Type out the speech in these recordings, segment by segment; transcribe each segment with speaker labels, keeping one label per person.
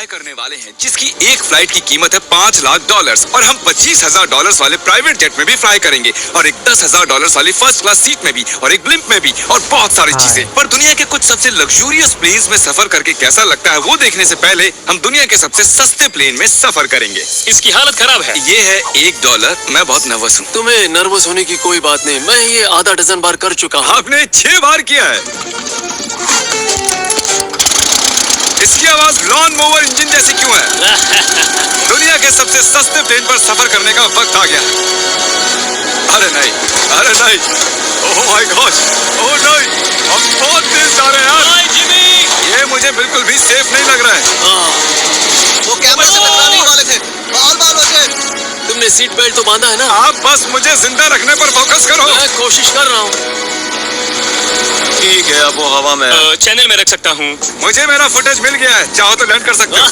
Speaker 1: Fly करने वाले हैं, जिसकी एक फ्लाइट की कीमत है $5 लाख और हम $25,000 वाले प्राइवेट जेट में भी फ्लाई करेंगे और एक $10,000 वाली फर्स्ट क्लास सीट में भी और एक ब्लिम्प में भी और बहुत सारी चीजें। पर दुनिया के कुछ सबसे लग्जूरियस प्लेन्स में सफर करके कैसा लगता है वो देखने से पहले हम दुनिया के सबसे सस्ते प्लेन में सफर करेंगे।
Speaker 2: इसकी हालत खराब है।
Speaker 1: ये है $1। मैं बहुत नर्वस हूँ।
Speaker 2: तुम्हें नर्वस होने की कोई बात नहीं, मैं ये आधा डजन बार कर चुका हूँ।
Speaker 1: आपने 6 बार किया है। इसकी आवाज लॉन मोवर इंजन जैसी क्यों है? दुनिया के सबसे सस्ते प्लेन पर सफर करने का वक्त आ गया। अरे नहीं, अरे नहीं, ओह माय गॉश, ओह नहीं, हम बहुत तेज जा रहे हैं यार।
Speaker 2: हाय जिमी,
Speaker 1: ये मुझे बिल्कुल भी सेफ नहीं लग रहा है।
Speaker 3: वो कैमरे से टकराने ही वाले थे। बाल बचे।
Speaker 2: तुमने सीट बेल्ट तो बांधा है ना?
Speaker 1: आप बस मुझे जिंदा रखने पर फोकस करो।
Speaker 2: मैं कोशिश कर रहा हूँ।
Speaker 3: ठीक है, अब वो हवा में
Speaker 2: चैनल में रख सकता हूँ।
Speaker 1: मुझे मेरा फुटेज मिल गया है, चाहो तो लैंड कर सकते हो।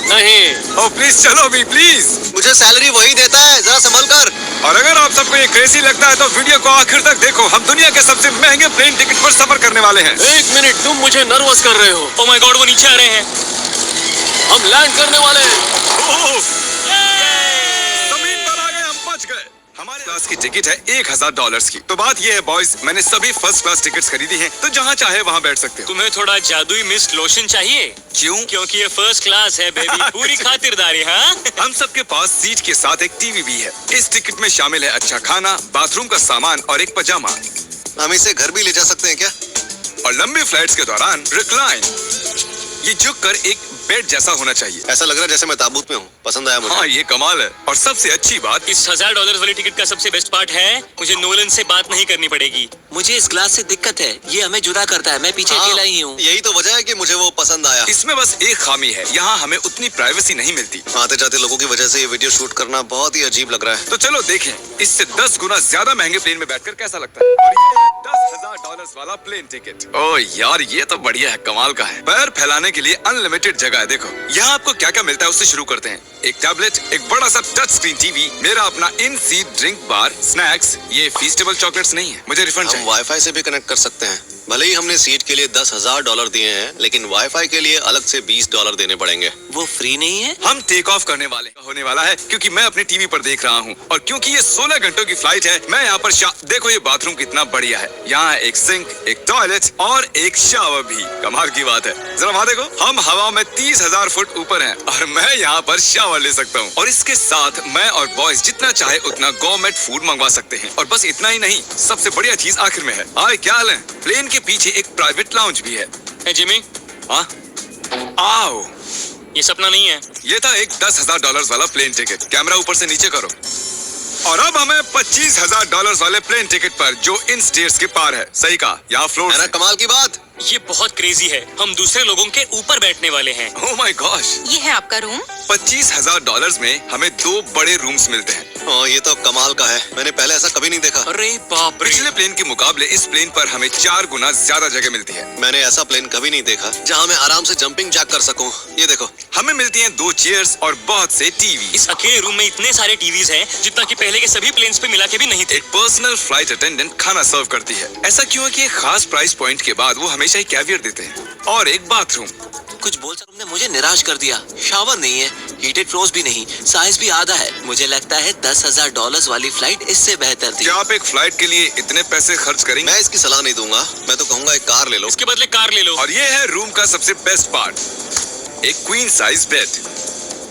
Speaker 2: नहीं।
Speaker 1: ओह प्लीज चलो भी प्लीज।
Speaker 3: मुझे सैलरी वही देता है, जरा संभल कर।
Speaker 1: और अगर आप सबको ये क्रेजी लगता है तो वीडियो को आखिर तक देखो। हम दुनिया के सबसे महंगे प्लेन टिकट पर सफर करने वाले हैं।
Speaker 2: एक मिनट, तुम मुझे नर्वस कर रहे हो। ओह माय गॉड, वो नीचे आ रहे हैं। हम लैंड करने वाले हैं।
Speaker 1: जमीन पर आ गए, हम बच गए। हमारे क्लास की टिकट है $1,000 की। तो बात ये है बॉयज, मैंने सभी फर्स्ट क्लास टिकट्स खरीदी हैं, तो जहाँ चाहे वहाँ बैठ सकते हो।
Speaker 2: तुम्हें थोड़ा जादुई मिस्ट लोशन चाहिए?
Speaker 1: क्यों?
Speaker 2: क्योंकि ये फर्स्ट क्लास है बेबी। पूरी खातिरदारी। हाँ,
Speaker 1: हम सबके पास सीट के साथ एक टीवी भी है। इस टिकट में शामिल है अच्छा खाना, बाथरूम का सामान और एक पजामा।
Speaker 3: हम इसे घर भी ले जा सकते हैं क्या?
Speaker 1: और लंबी फ्लाइट्स के दौरान रिक्लाइन, ये झुक कर एक बेड जैसा होना चाहिए।
Speaker 3: ऐसा लग रहा है जैसे मैं ताबूत में हूँ। पसंद आया मुझे।
Speaker 1: हाँ, ये कमाल है। और सबसे अच्छी बात,
Speaker 2: इस $1,000 वाली टिकट का सबसे बेस्ट पार्ट है, मुझे नोलन से बात नहीं करनी पड़ेगी।
Speaker 4: मुझे इस ग्लास से दिक्कत है, ये हमें जुदा करता है। मैं पीछे
Speaker 3: हाँ,
Speaker 4: अकेला ही हूँ।
Speaker 3: यही तो वजह है कि मुझे वो पसंद आया।
Speaker 1: इसमें बस एक खामी है, यहाँ हमें उतनी प्राइवेसी नहीं मिलती।
Speaker 3: आते जाते लोगों की वजह से ये वीडियो शूट करना बहुत ही अजीब लग रहा है।
Speaker 1: तो चलो देखें, इससे 10 गुना ज्यादा महंगे प्लेन में बैठकर कैसा लगता है। और ये है $10,000 वाला प्लेन टिकट। ओह यार, ये तो बढ़िया है, कमाल का है। पैर फैलाने के लिए अनलिमिटेड जगह है। देखो यहाँ आपको क्या क्या मिलता है, उससे शुरू करते हैं। एक टैबलेट, एक बड़ा सा टच स्क्रीन टीवी, मेरा अपना इन सीट ड्रिंक बार, स्नैक्स। ये फीस्टेबल चॉकलेट्स नहीं है, मुझे रिफंड
Speaker 3: हम
Speaker 1: चाहिए।
Speaker 3: वाईफाई से भी कनेक्ट कर सकते हैं। भले ही हमने सीट के लिए $10,000 दिए हैं, लेकिन वाईफाई के लिए अलग से $20 देने पड़ेंगे।
Speaker 4: वो फ्री नहीं है?
Speaker 1: हम टेक ऑफ करने वाले होने वाला है, क्योंकि मैं अपने टीवी पर देख रहा हूँ और क्योंकि ये 16 घंटों की फ्लाइट है। मैं यहाँ पर देखो ये बाथरूम कितना बढ़िया है। यहाँ एक सिंक, एक टॉयलेट और एक शावर भी। कमाल की बात है। जरा वहाँ देखो, हम हवा में 30,000 फुट ऊपर हैं और मैं यहाँ पर शावर ले सकता हूँ। और इसके साथ मैं और बॉयज जितना चाहे उतना गवर्नमेंट फूड मंगवा सकते हैं। और बस इतना ही नहीं, सबसे बढ़िया चीज आखिर में है। हाय, क्या हाल है? प्लेन के पीछे एक प्राइवेट लाउंज भी है।
Speaker 2: hey, जिमी,
Speaker 1: हाँ, आओ।
Speaker 2: ये सपना नहीं है।
Speaker 1: ये था एक $10,000 वाला प्लेन टिकट। कैमरा ऊपर से नीचे करो। और अब हमें $25,000 वाले प्लेन टिकट पर, जो इन स्टेयर्स के पार है। सही कहा, यहाँ फ्लोर
Speaker 3: है ना कमाल की बात?
Speaker 2: ये बहुत क्रेजी है। हम दूसरे लोगों के ऊपर बैठने वाले हैं।
Speaker 1: Oh my gosh.
Speaker 5: ये है आपका रूम।
Speaker 1: $25,000 में हमें 2 बड़े रूम्स मिलते हैं।
Speaker 3: ये तो कमाल का है, मैंने पहले ऐसा कभी नहीं देखा।
Speaker 2: अरे बाप रे।
Speaker 1: पिछले प्लेन के मुकाबले इस प्लेन पर हमें 4 गुना ज्यादा जगह मिलती है।
Speaker 3: मैंने ऐसा प्लेन कभी नहीं देखा जहाँ मैं आराम से जंपिंग जैक कर सकूं। ये देखो,
Speaker 1: हमें मिलती हैं 2 चेयर्स और बहुत से टीवी।
Speaker 2: इस अकेले रूम में इतने सारे टीवीज हैं, जितना कि पहले के सभी प्लेन्स पे मिला के भी नहीं थे।
Speaker 1: एक पर्सनल फ्लाइट अटेंडेंट खाना सर्व करती है। ऐसा क्यों है कि एक खास प्राइस पॉइंट के बाद वो हमेशा ही कैवियर देते हैं। और एक बाथरूम।
Speaker 4: कुछ बोलकर तुमने मुझे निराश कर दिया। शावर नहीं है, हीटेड फ्लोर्स भी नहीं, साइज भी आधा है। मुझे लगता है $10,000 वाली फ्लाइट इससे बेहतर थी।
Speaker 1: क्या आप एक फ्लाइट के लिए इतने पैसे खर्च करेंगे?
Speaker 3: मैं इसकी सलाह नहीं दूंगा। मैं तो कहूंगा एक कार ले लो।
Speaker 2: इसके बदले कार ले लो।
Speaker 1: और ये है रूम का सबसे बेस्ट पार्ट, एक क्वीन साइज बेड।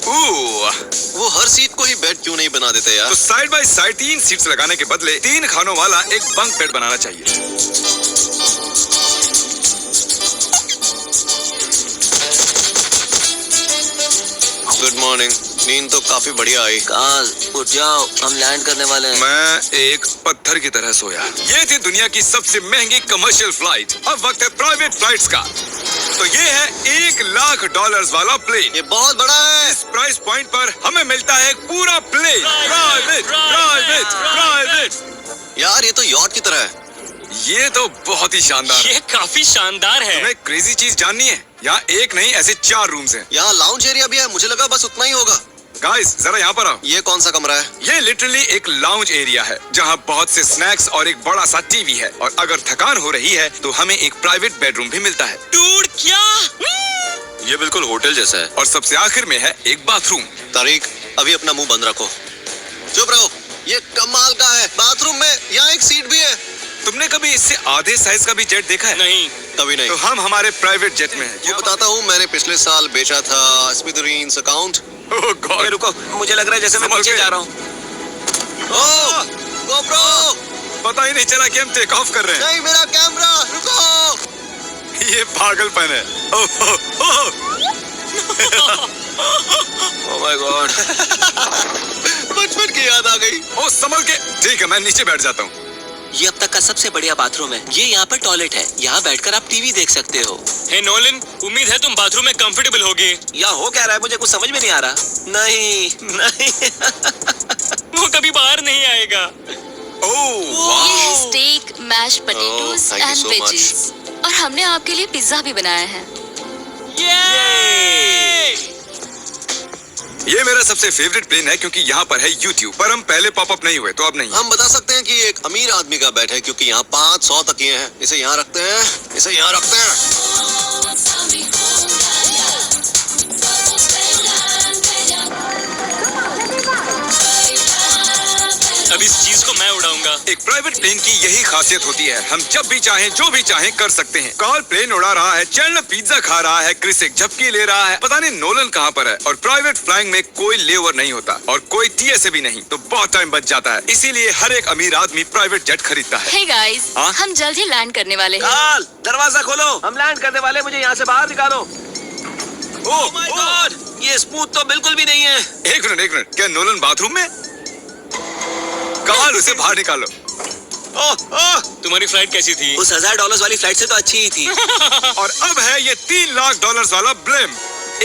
Speaker 3: वो हर सीट को ही बेड क्यों नहीं बना देते यार?
Speaker 1: तो साइड बाय साइड 3 सीट्स लगाने के बदले 3 खानों वाला एक बंक बेड बनाना चाहिए।
Speaker 3: Good morning. नींद तो काफी बढ़िया आई।
Speaker 4: काल, उठ जाओ, हम लैंड करने वाले हैं।
Speaker 1: मैं एक पत्थर की तरह सोया। ये थी दुनिया की सबसे महंगी कमर्शियल फ्लाइट। अब वक्त है प्राइवेट फ्लाइट्स का। तो ये है $1,00,000 वाला प्लेन।
Speaker 3: ये बहुत बड़ा है।
Speaker 1: इस प्राइस पॉइंट पर हमें मिलता है एक पूरा प्लेन। Private, private, private.
Speaker 3: यार ये तो यॉट की तरह है।
Speaker 1: ये तो बहुत ही शानदार है।
Speaker 2: ये काफी शानदार है।
Speaker 1: तुम्हें क्रेजी चीज जाननी है? यहाँ एक नहीं, ऐसे 4 रूम्स हैं।
Speaker 3: यहाँ लाउंज एरिया भी है। मुझे लगा बस उतना ही होगा।
Speaker 1: गाइस, जरा यहाँ पर आओ।
Speaker 3: ये कौन सा कमरा है?
Speaker 1: ये लिटरली एक लाउंज एरिया है, जहाँ बहुत से स्नैक्स और एक बड़ा सा टीवी है। और अगर थकान हो रही है तो हमें एक प्राइवेट बेडरूम भी मिलता है।
Speaker 2: डूड, क्या?
Speaker 1: ये बिल्कुल होटल जैसा है। और सबसे आखिर में है एक बाथरूम।
Speaker 3: तारिक, अभी अपना मुंह बंद रखो। चुप रहो। ये कमाल का है। बाथरूम में यहाँ एक सीट भी है।
Speaker 1: तुमने कभी इससे आधे साइज का भी जेट देखा है?
Speaker 2: नहीं।
Speaker 3: कभी नहीं।
Speaker 1: तो हम हमारे प्राइवेट जेट में हैं।
Speaker 3: वो बताता हूँ, मैंने पिछले साल बेचा था स्मिथेरियंस अकाउंट।
Speaker 1: ओह गॉड।
Speaker 4: रुको, मुझे लग रहा है जैसे मैं
Speaker 1: संभल
Speaker 4: नीचे
Speaker 1: के।
Speaker 4: जा रहा हूँ।
Speaker 3: ओह, GoPro!
Speaker 1: पता ही नहीं चला कि हम टेक ऑफ कर रहे हैं।
Speaker 3: नहीं, मेरा कैमरा, रुको।
Speaker 1: ये पागलपन है। Oh, oh, oh.
Speaker 4: Oh my God.
Speaker 3: बचपन की याद आ गई।
Speaker 1: ओह संभल के। ठीक है, मैं नीचे बैठ जाता हूँ।
Speaker 4: ये अब तक का सबसे बढ़िया बाथरूम है। ये यहाँ पर टॉयलेट है। यहाँ बैठकर आप टीवी देख सकते हो।
Speaker 2: हे नोलन, उम्मीद है तुम बाथरूम में कंफर्टेबल होगे।
Speaker 4: या हो क्या रहा है, मुझे कुछ समझ में नहीं आ रहा। नहीं नहीं।
Speaker 2: वो कभी बाहर नहीं आएगा।
Speaker 1: ओह
Speaker 5: ये है
Speaker 1: वाह।
Speaker 5: Steak, mash potatoes
Speaker 3: thank you
Speaker 5: and
Speaker 3: so
Speaker 5: veggies. और हमने आपके लिए पिज्जा भी बनाया है।
Speaker 1: ये मेरा सबसे फेवरेट प्लेन है क्योंकि यहाँ पर है YouTube। पर हम पहले पॉपअप नहीं हुए तो अब नहीं।
Speaker 3: हम बता सकते हैं कि ये एक अमीर आदमी का बेड है क्योंकि यहाँ 500 तकिए हैं। इसे यहाँ रखते हैं, इसे यहाँ रखते हैं।
Speaker 2: अब इस चीज को मैं उड़ाऊंगा।
Speaker 1: एक प्राइवेट प्लेन की यही खासियत होती है, हम जब भी चाहें जो भी चाहें कर सकते हैं। कार्ल प्लेन उड़ा रहा है, चैंडलर पिज्जा खा रहा है, क्रिस एक झपकी ले रहा है, पता नहीं नोलन कहाँ पर है। और प्राइवेट फ्लाइंग में कोई लेओवर नहीं होता और कोई TSA भी नहीं, तो बहुत टाइम बच जाता है। इसीलिए हर एक अमीर आदमी प्राइवेट जेट खरीदता है।
Speaker 5: हे गाइस,
Speaker 1: हाँ?
Speaker 5: हम जल्द ही लैंड करने वाले हैं।
Speaker 4: काल, दरवाजा खोलो। हम लैंड करने वाले, मुझे यहाँ से बाहर निकालो।
Speaker 1: ओह
Speaker 4: माय गॉड, ये स्मूथ तो बिल्कुल भी नहीं है।
Speaker 1: एक मिनट, क्या नोलन बाथरूम में? कार्ल उसे बाहर निकालो।
Speaker 4: ओह ओह,
Speaker 2: तुम्हारी फ्लाइट कैसी थी?
Speaker 4: उस $1000 वाली फ्लाइट से तो अच्छी ही थी।
Speaker 1: और अब है ये $3 लाख वाला ब्लिम।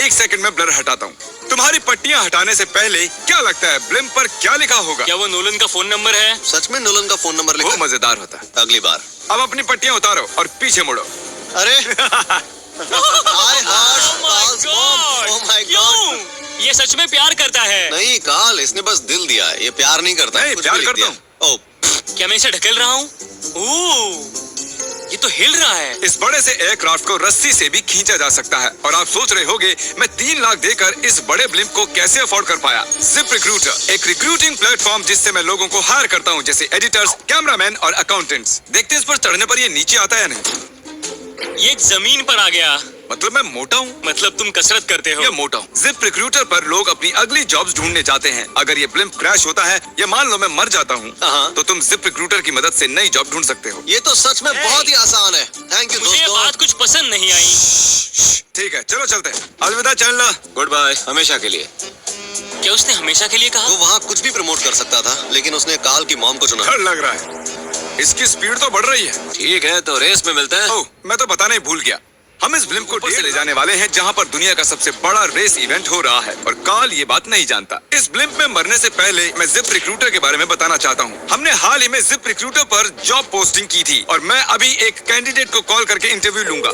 Speaker 1: एक सेकंड में ब्लर हटाता हूँ। तुम्हारी पट्टियाँ हटाने से पहले क्या लगता है ब्लिम पर क्या लिखा होगा?
Speaker 2: क्या वो नोलन का फोन नंबर है?
Speaker 3: सच में नोलन का फोन नंबर
Speaker 1: वो
Speaker 3: लिखा?
Speaker 1: मजेदार होता।
Speaker 3: अगली बार।
Speaker 1: अब अपनी पट्टियाँ उतारो और पीछे मुड़ो।
Speaker 3: अरे hi Harsh, Carl's mom. Oh my God.
Speaker 2: क्यों? ये सच में प्यार करता है।
Speaker 3: नहीं कार्ल, इसने बस दिल दिया है, ये प्यार नहीं करता।
Speaker 1: नहीं,
Speaker 3: कुछ
Speaker 1: प्यार
Speaker 3: भी लिख
Speaker 1: करता
Speaker 3: दिया। ओह,
Speaker 2: क्या मैं इसे ढकेल रहा हूँ? ओह, ये तो हिल रहा है।
Speaker 1: इस बड़े से एयरक्राफ्ट को रस्सी से भी खींचा जा सकता है। और आप सोच रहे होंगे मैं 3 लाख देकर इस बड़े ब्लिम्प को कैसे अफोर्ड कर पाया? जिप रिक्रूटर, एक रिक्रूटिंग प्लेटफॉर्म जिससे मैं लोगों को हायर करता हूँ, जैसे एडिटर्स, कैमरामैन और अकाउंटेंट्स। देखते हैं इस पर चढ़ने पर ये नीचे आता है या नहीं।
Speaker 2: ये जमीन पर आ गया।
Speaker 1: मतलब मैं मोटा हूँ?
Speaker 2: मतलब तुम कसरत करते हो।
Speaker 1: या मोटा हूँ। जिप रिक्रूटर पर लोग अपनी अगली जॉब्स ढूंढने जाते हैं। अगर ये ब्लिम्प क्रैश होता है या मान लो मैं मर जाता हूँ,
Speaker 3: हाँ।
Speaker 1: तो तुम जिप रिक्रूटर की मदद से नई जॉब ढूंढ सकते हो।
Speaker 3: ये तो सच में बहुत ही आसान है। थैंक यू
Speaker 2: मुझे ये
Speaker 3: दोस्तों।
Speaker 2: बात कुछ पसंद नहीं आई।
Speaker 1: ठीक है, चलो चलते हैं। अलविदा चैंडलर।
Speaker 3: गुड बाय, हमेशा के लिए।
Speaker 2: क्या उसने हमेशा के लिए कहा?
Speaker 3: वो वहाँ कुछ भी प्रमोट कर सकता था, लेकिन उसने कार्ल की मॉम को चुना।
Speaker 1: डर लग रहा है। इसकी स्पीड तो बढ़ रही है।
Speaker 3: ठीक है, तो रेस में मिलते हैं।
Speaker 1: ओह, मैं तो बताना ही भूल गया। हम इस ब्लिम्प को ऊपर से ले जाने वाले हैं जहां पर दुनिया का सबसे बड़ा रेस इवेंट हो रहा है। और कार्ल ये बात नहीं जानता। इस ब्लिम्प में मरने से पहले मैं जिप रिक्रूटर के बारे में बताना चाहता हूँ। हमने हाल ही में जिप रिक्रूटर पर जॉब पोस्टिंग की थी और मैं अभी एक कैंडिडेट को कॉल करके इंटरव्यू लूंगा।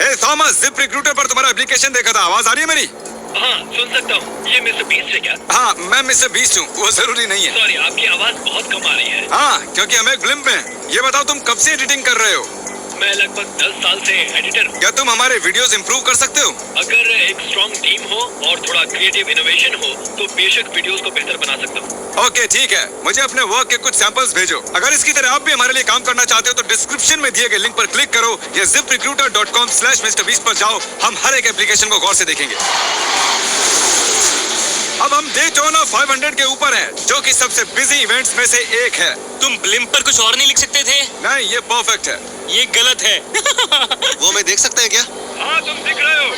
Speaker 1: हे थॉमस, जिप रिक्रूटर पर तुम्हारा एप्लीकेशन देखा था। आवाज आ रही है मेरी?
Speaker 6: हाँ, सुन सकता हूँ। ये मिस्टर बीस्ट है क्या?
Speaker 1: हाँ, मैं मिस्टर बीस्ट हूँ। वो जरूरी नहीं है।
Speaker 6: सॉरी, आपकी आवाज बहुत कम आ रही है।
Speaker 1: हाँ, क्योंकि हम एक ब्लिम्प में हैं। ये बताओ तुम कब से एडिटिंग कर रहे हो?
Speaker 6: मैं लगभग 10 साल से एडिटर हूँ।
Speaker 1: क्या तुम हमारे वीडियोस इंप्रूव कर सकते हो?
Speaker 6: अगर एक स्ट्रॉन्ग टीम हो और थोड़ा क्रिएटिव इनोवेशन हो तो बेशक वीडियोस को बेहतर बना सकता हूँ।
Speaker 1: ओके, ठीक है। मुझे अपने वर्क के कुछ सैंपल्स भेजो। अगर इसकी तरह आप भी हमारे लिए काम करना चाहते हो तो डिस्क्रिप्शन में दिए गए लिंक पर क्लिक करो या ziprecruiter.com/MrBeast पर जाओ। हम हर एक एप्लीकेशन को गौर से देखेंगे। अब हम डेटोना 500 के ऊपर हैं, जो कि सबसे बिजी इवेंट्स में से एक है।
Speaker 2: तुम ब्लिम्प पर कुछ और नहीं लिख सकते थे?
Speaker 1: नहीं, ये परफेक्ट है।
Speaker 2: ये गलत है।
Speaker 3: वो मैं देख सकते हैं क्या?
Speaker 6: हाँ, तुम दिख रहे हो।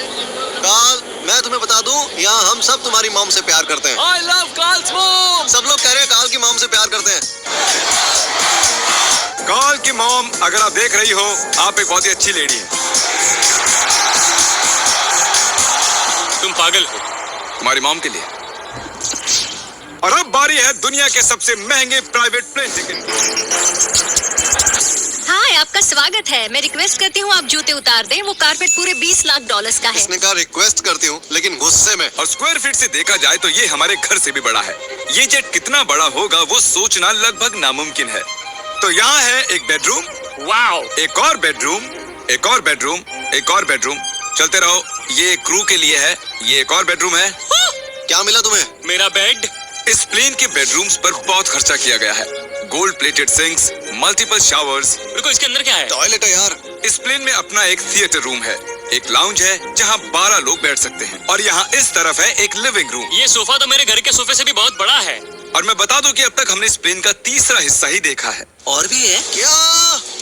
Speaker 3: कार्ल, मैं तुम्हें बता दूं, यहाँ हम सब तुम्हारी मॉम से प्यार करते हैं।
Speaker 4: I love Carl's mom।
Speaker 3: सब लोग कह रहे हैं कार्ल की मॉम से प्यार करते हैं।
Speaker 1: कार्ल की मॉम, अगर आप देख रही हो, आप एक बहुत ही अच्छी लेडी है।
Speaker 2: तुम पागल हो।
Speaker 1: हमारी मॉम के लिए। और अब बारी है दुनिया के सबसे महंगे प्राइवेट प्लेन टिकट की।
Speaker 5: हाय, आपका स्वागत है। मैं रिक्वेस्ट करती हूँ आप जूते उतार दें। वो कारपेट पूरे $20 लाख का है।
Speaker 3: इसने कहा रिक्वेस्ट करती हूँ, लेकिन गुस्से में।
Speaker 1: और स्क्वायर फीट से देखा जाए तो ये हमारे घर से भी बड़ा है। ये जेट कितना बड़ा होगा वो सोचना लगभग नामुमकिन है। तो यहाँ है एक बेडरूम,
Speaker 2: वाओ।
Speaker 1: एक और बेडरूम, एक और बेडरूम, एक और बेडरूम। चलते रहो, ये क्रू के लिए है, ये एक और बेडरूम है।
Speaker 3: क्या मिला तुम्हें?
Speaker 2: मेरा बेड।
Speaker 1: इस प्लेन के बेडरूम्स पर बहुत खर्चा किया गया है। Gold plated sinks, multiple showers.
Speaker 2: रुको, इसके अंदर क्या है?
Speaker 3: टॉयलेट है यार।
Speaker 1: इस प्लेन में अपना एक थिएटर रूम है, एक लाउंज है जहां 12 लोग बैठ सकते हैं, और यहाँ इस तरफ है एक लिविंग रूम।
Speaker 2: ये सोफा तो मेरे घर के सोफे से भी बहुत बड़ा है।
Speaker 1: और मैं बता दूं कि अब तक हमने इस प्लेन का तीसरा हिस्सा ही देखा है।
Speaker 4: और भी है।
Speaker 3: क्या?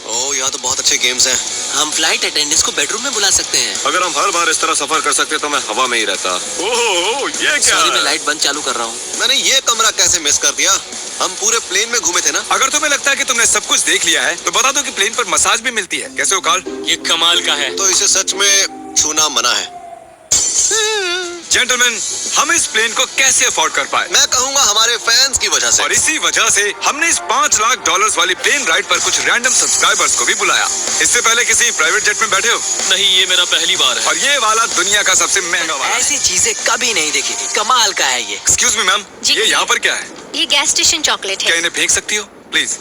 Speaker 3: ओह, यहाँ तो बहुत अच्छे गेम्स हैं।
Speaker 4: हम फ्लाइट अटेंडेंट्स को बेडरूम में बुला सकते हैं।
Speaker 3: अगर हम हर बार इस तरह सफर कर सकते तो मैं हवा में ही रहता।
Speaker 1: ओह, ये
Speaker 4: सॉरी, मैं लाइट बंद चालू कर रहा हूँ।
Speaker 3: मैंने ये कमरा कैसे मिस कर दिया? हम पूरे प्लेन में घूमे थे ना।
Speaker 1: अगर तुम्हें लगता है कि तुमने सब कुछ देख लिया है तो बता दो कि प्लेन पर मसाज भी मिलती है। कैसे हो कार्ल?
Speaker 2: ये कमाल का है।
Speaker 3: तो इसे सच में छूना मना है।
Speaker 1: जेंटलमैन, हम इस प्लेन को कैसे अफोर्ड कर पाए?
Speaker 3: मैं कहूँगा हमारे फैंस की वजह से।
Speaker 1: और इसी वजह से हमने इस $5 लाख वाली प्लेन राइड पर कुछ रैंडम सब्सक्राइबर्स को भी बुलाया। इससे पहले किसी प्राइवेट जेट में बैठे हो?
Speaker 2: नहीं, ये मेरा पहली बार है।
Speaker 1: और ये वाला दुनिया का सबसे महंगा वाला।
Speaker 4: ऐसी चीजें कभी नहीं देखी थी। कमाल का है ये।
Speaker 1: एक्सक्यूज मी मैम,
Speaker 5: जी।
Speaker 1: ये यहाँ पर क्या है?
Speaker 5: ये गैस स्टेशन चॉकलेट
Speaker 1: क्या
Speaker 5: है।
Speaker 1: इन्हें फेंक सकती हो प्लीज?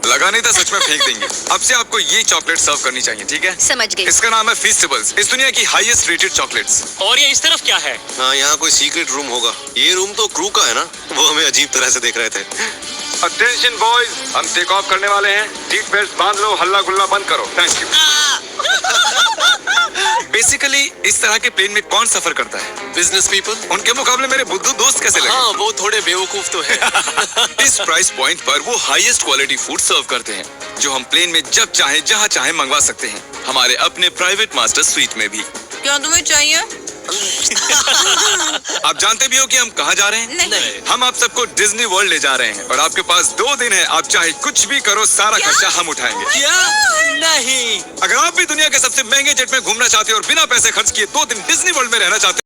Speaker 1: लगा नहीं था, सच में फेंक देंगे। अब से आपको ये चॉकलेट सर्व करनी चाहिए, ठीक है?
Speaker 5: समझ गई।
Speaker 1: इसका नाम है फीस्टेबल्स, इस दुनिया की हाईएस्ट रेटेड चॉकलेट्स।
Speaker 2: और ये इस तरफ क्या है?
Speaker 3: हाँ, यहाँ कोई सीक्रेट रूम होगा। ये रूम तो क्रू का है ना, वो हमें अजीब तरह से देख रहे थे।
Speaker 1: अटेंशन बॉयज, हम टेक ऑफ करने वाले हैं। सीट बेल्ट बांध लो, हल्ला गुल्ला बंद करो। Thank you. बेसिकली इस तरह के प्लेन में कौन सफर करता है?
Speaker 2: Business people.
Speaker 1: उनके मुकाबले मेरे बुद्धू दोस्त कैसे लगे?
Speaker 2: हाँ, वो थोड़े बेवकूफ तो है।
Speaker 1: इस प्राइस पॉइंट पर वो हाईएस्ट क्वालिटी फूड सर्व करते हैं, जो हम प्लेन में जब चाहे जहाँ चाहे मंगवा सकते हैं, हमारे अपने प्राइवेट मास्टर स्वीट में भी।
Speaker 7: क्या तुम्हें चाहिए?
Speaker 1: आप जानते भी हो कि हम कहाँ जा रहे हैं?
Speaker 7: नहीं।
Speaker 1: हम आप सबको डिज्नी वर्ल्ड ले जा रहे हैं, और आपके पास 2 दिन है। आप चाहे कुछ भी करो, सारा खर्चा हम उठाएंगे।
Speaker 2: क्या? नहीं।
Speaker 1: अगर आप भी दुनिया के सबसे महंगे जेट में घूमना चाहते हो और बिना पैसे खर्च किए 2 दिन डिज्नी वर्ल्ड में रहना चाहते हो,